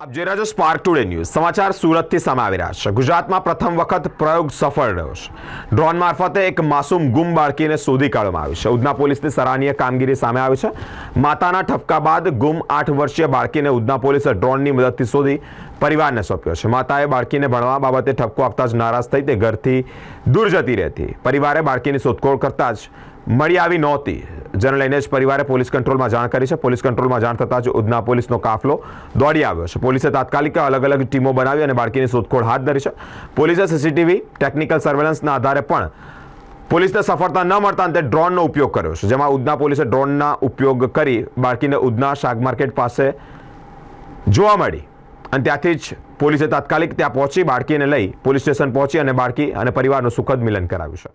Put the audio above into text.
આપ જોઈ રહ્યા છો સ્પાર્ક ટુડે ન્યૂઝ સમાચાર સુરતથી સામે આવી રહ્યા છે। ગુજરાતમાં પ્રથમ વખત પ્રયોગ સફળ રહ્યો છે। ડ્રોન મારફતે એક માસૂમ ગુમ બાળકીને શોધી કાઢવામાં આવી છે। ઉધના પોલીસની સરાહનીય કામગીરી સામે આવી છે। માતાના ઠપકા બાદ ગુમ 8 વર્ષીય બાળકીને ઉધના પોલીસે ડ્રોનની મદદથી શોધી પરિવારને સોંપ્યો છે। માતાએ બાળકીને ભણવા બાબતે ઠપકો આપતા જ નારાજ થઈ તે ઘરથી દૂર જતી રહેતી। પરિવારે બાળકીની શોધખોળ કરતા જ મળી આવી નહોતી, જેને લઈને જ પરિવારે પોલીસ કંટ્રોલમાં જાણ કરી છે। પોલીસ કંટ્રોલમાં જાણ થતાં જ ઉધના પોલીસનો કાફલો દોડી આવ્યો છે। પોલીસે તાત્કાલિક અલગ અલગ ટીમો બનાવી અને બાળકીની શોધખોળ હાથ ધરી છે। પોલીસે સીસીટીવી ટેકનિકલ સર્વેલન્સના આધારે પણ પોલીસને સફળતા ન મળતા તે ડ્રોનનો ઉપયોગ કર્યો છે, જેમાં ઉધના પોલીસે ડ્રોનના ઉપયોગ કરી બાળકીને ઉધના શાક માર્કેટ પાસે જોવા મળી અને ત્યાંથી જ પોલીસે તાત્કાલિક ત્યાં પહોંચી બાળકીને લઈ પોલીસ સ્ટેશન પહોંચી અને બાળકી અને પરિવારનું સુખદ મિલન કરાવ્યું છે।